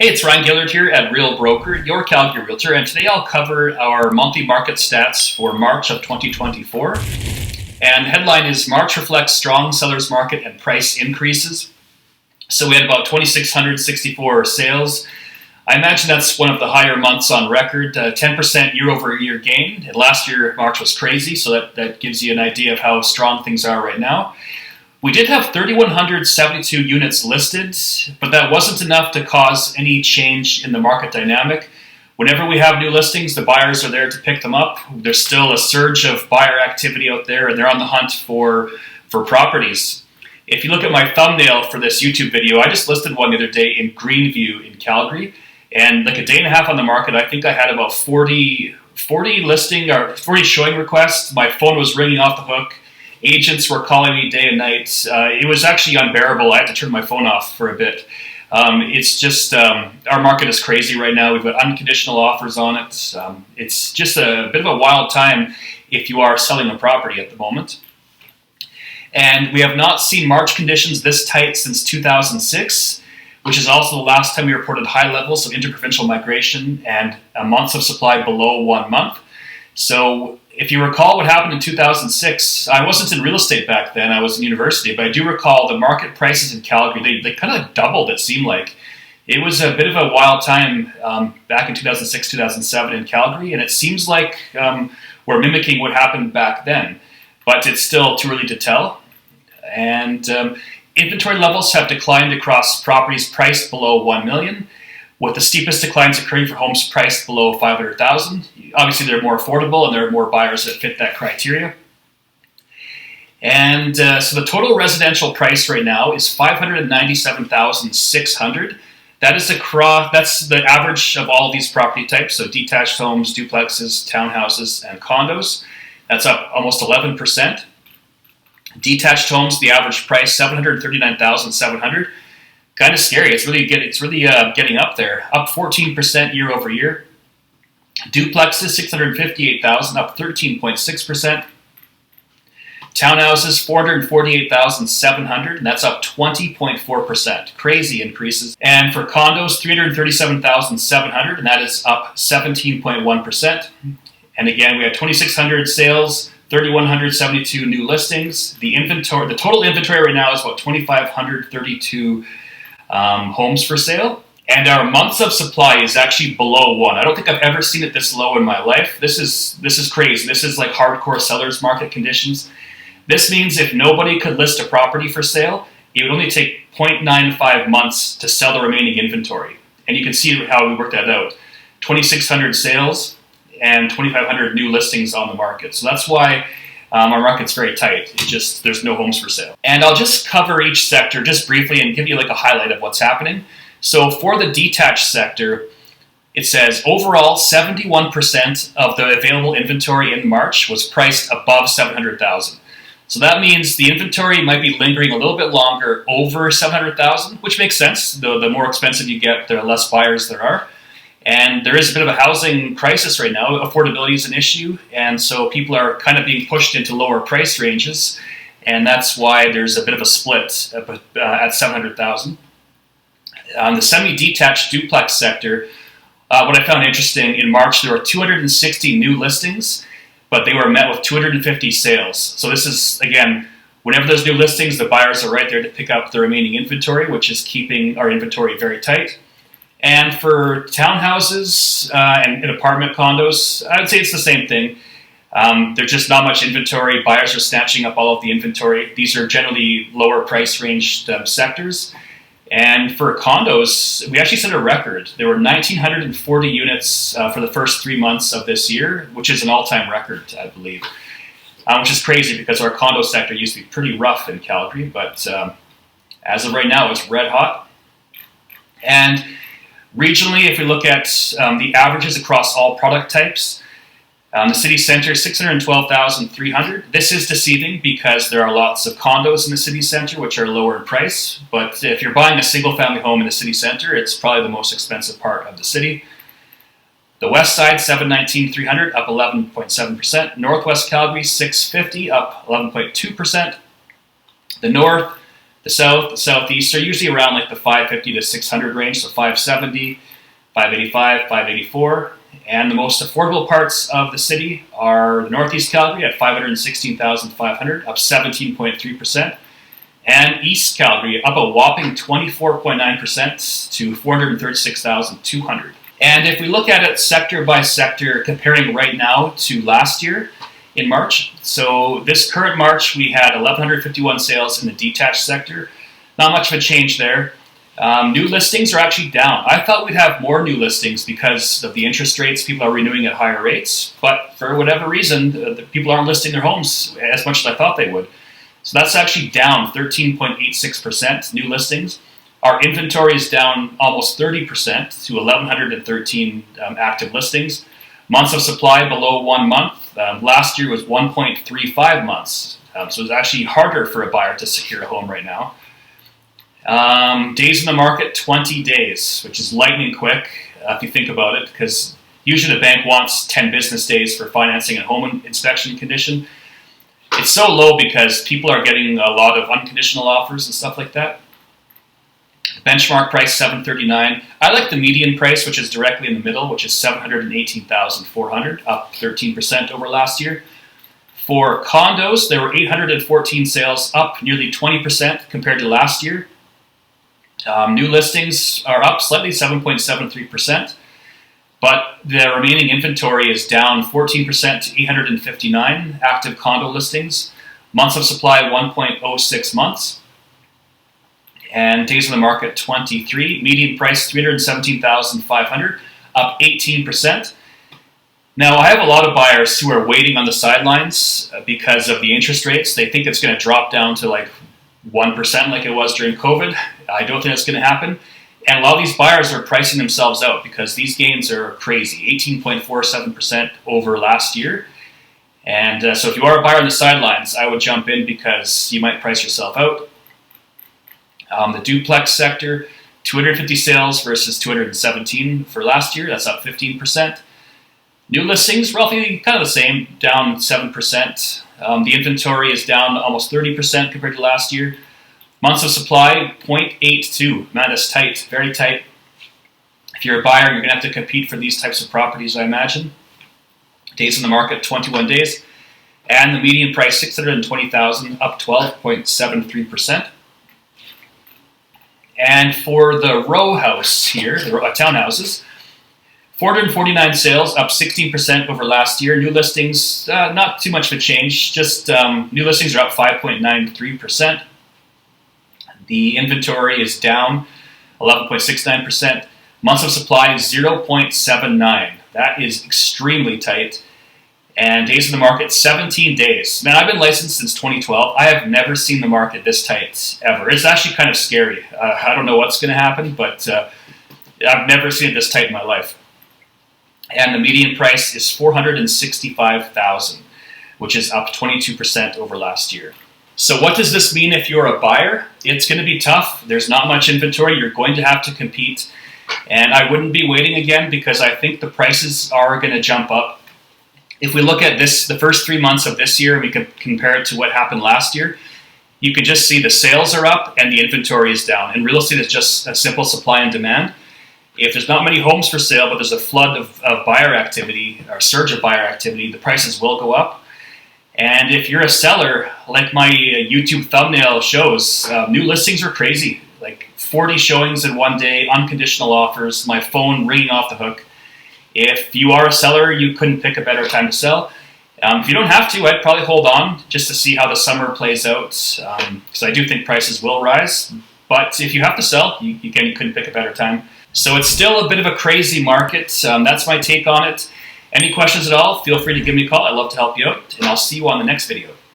Hey, it's Ryan Gillard here at Real Broker, your Calgary realtor, and today I'll cover our monthly market stats for March of 2024. And headline is March reflects strong seller's market and price increases. So we had about 2,664 sales. I imagine that's one of the higher months on record, 10% year over year gain. And last year, March was crazy, so that gives you an idea of how strong things are right now. We did have 3,172 units listed, but that wasn't enough to cause any change in the market dynamic. Whenever we have new listings, the buyers are there to pick them up. There's still a surge of buyer activity out there, and they're on the hunt for properties. If you look at my thumbnail for this YouTube video, I just listed one the other day in Greenview in Calgary, and like a day and a half on the market, I think I had about 40 showing requests. My phone was ringing off the hook. Agents were calling me day and night. It was actually unbearable. I had to turn my phone off for a bit. It's just, our market is crazy right now. We've got unconditional offers on it. It's just a bit of a wild time if you are selling a property at the moment. And we have not seen March conditions this tight since 2006, which is also the last time we reported high levels of interprovincial migration and months of supply below 1 month. So if you recall what happened in 2006, I wasn't in real estate back then, I was in university, but I do recall the market prices in Calgary, they kind of doubled, it seemed like. It was a bit of a wild time back in 2006, 2007 in Calgary, and it seems like we're mimicking what happened back then, but it's still too early to tell. And inventory levels have declined across properties priced below $1 million, with the steepest declines occurring for homes priced below $500,000. Obviously, they're more affordable and there are more buyers that fit that criteria. And so the total residential price right now is $597,600. That's the average of all of these property types, so detached homes, duplexes, townhouses, and condos. That's up almost 11%. Detached homes, the average price, $739,700. Kind of scary. It's really getting up there, up 14% year over year. Duplexes, 658,000, up 13.6%. Townhouses, 448,700, and that's up 20.4%. Crazy increases. And for condos, 337,700, and that is up 17.1%. And again, we had 2,600 sales, 3,172 new listings. The total inventory right now is about 2,532 homes for sale, and our months of supply is actually below 1. I don't think I've ever seen it this low in my life. This is crazy. This is like hardcore seller's market conditions. This means if nobody could list a property for sale, it would only take 0.95 months to sell the remaining inventory. And you can see how we worked that out. 2,600 sales and 2,500 new listings on the market. So that's why our market's very tight. There's no homes for sale. And I'll just cover each sector just briefly and give you like a highlight of what's happening. So for the detached sector, it says overall 71% of the available inventory in March was priced above $700,000. So that means the inventory might be lingering a little bit longer over $700,000, which makes sense. The more expensive you get, the less buyers there are. And there is a bit of a housing crisis right now. Affordability is an issue, and so people are kind of being pushed into lower price ranges, and that's why there's a bit of a split at 700,000. On the semi-detached duplex sector, what I found interesting, in March there were 260 new listings, but they were met with 250 sales. So this is, again, whenever there's new listings, the buyers are right there to pick up the remaining inventory, which is keeping our inventory very tight. And for townhouses and apartment condos, I would say it's the same thing. There's just not much inventory. Buyers are snatching up all of the inventory. These are generally lower price ranged sectors. And for condos, we actually set a record. There were 1,940 units for the first 3 months of this year, which is an all-time record, I believe. Which is crazy because our condo sector used to be pretty rough in Calgary, but as of right now, it's red hot. And regionally, if we look at the averages across all product types, the city centre, 612,300. This is deceiving because there are lots of condos in the city centre which are lower in price, but if you're buying a single-family home in the city centre, it's probably the most expensive part of the city. The west side, 719,300, up 11.7%. Northwest Calgary, 650, up 11.2%. The north, The south, the southeast are usually around like the 550 to 600 range, so 570, 585, 584. And the most affordable parts of the city are the northeast Calgary at 516,500, up 17.3%. And East Calgary up a whopping 24.9% to 436,200. And if we look at it sector by sector, comparing right now to last year in March, so this current March we had 1,151 sales in the detached sector. Not much of a change there. New listings are actually down. I thought we'd have more new listings because of the interest rates. People are renewing at higher rates, but for whatever reason, the people aren't listing their homes as much as I thought they would. So that's actually down 13.86% new listings. Our inventory is down almost 30% to 1,113 active listings. Months of supply below 1 month. Last year was 1.35 months. So it's actually harder for a buyer to secure a home right now. Days in the market, 20 days, which is lightning quick if you think about it, because usually the bank wants 10 business days for financing and home inspection condition. It's so low because people are getting a lot of unconditional offers and stuff like that. Benchmark price, $739. I like the median price, which is directly in the middle, which is $718,400, up 13% over last year. For condos, there were 814 sales, up nearly 20% compared to last year. New listings are up slightly, 7.73%. But the remaining inventory is down 14% to 859 active condo listings. Months of supply, 1.06 months. And days on the market, 23. Median price, $317,500, up 18%. Now, I have a lot of buyers who are waiting on the sidelines because of the interest rates. They think it's going to drop down to like 1% like it was during COVID. I don't think that's going to happen. And a lot of these buyers are pricing themselves out because these gains are crazy, 18.47% over last year. And so if you are a buyer on the sidelines, I would jump in because you might price yourself out. The duplex sector, 250 sales versus 217 for last year. That's up 15%. New listings, roughly kind of the same, down 7%. The inventory is down almost 30% compared to last year. Months of supply, 0.82. Man, that's tight, very tight. If you're a buyer, you're going to have to compete for these types of properties, I imagine. Days on the market, 21 days. And the median price, $620,000, up 12.73%. And for the row house here, the townhouses, 449 sales, up 16% over last year. New listings, not too much of a change. Just new listings are up 5.93%. The inventory is down 11.69%. Months of supply, 0.79. That is extremely tight. And days in the market, 17 days. Man, I've been licensed since 2012. I have never seen the market this tight, ever. It's actually kind of scary. I don't know what's going to happen, but I've never seen it this tight in my life. And the median price is $465,000, which is up 22% over last year. So what does this mean if you're a buyer? It's going to be tough. There's not much inventory. You're going to have to compete. And I wouldn't be waiting again because I think the prices are going to jump up. If we look at this, the first 3 months of this year, and we can compare it to what happened last year, you can just see the sales are up and the inventory is down. And real estate is just a simple supply and demand. If there's not many homes for sale, but there's a flood of buyer activity, or surge of buyer activity, the prices will go up. And if you're a seller, like my YouTube thumbnail shows, new listings are crazy. Like 40 showings in one day, unconditional offers, my phone ringing off the hook. If you are a seller, you couldn't pick a better time to sell. If you don't have to, I'd probably hold on just to see how the summer plays out, because I do think prices will rise. But if you have to sell, you couldn't pick a better time. So it's still a bit of a crazy market. That's my take on it. Any questions at all, feel free to give me a call. I'd love to help you out, and I'll see you on the next video.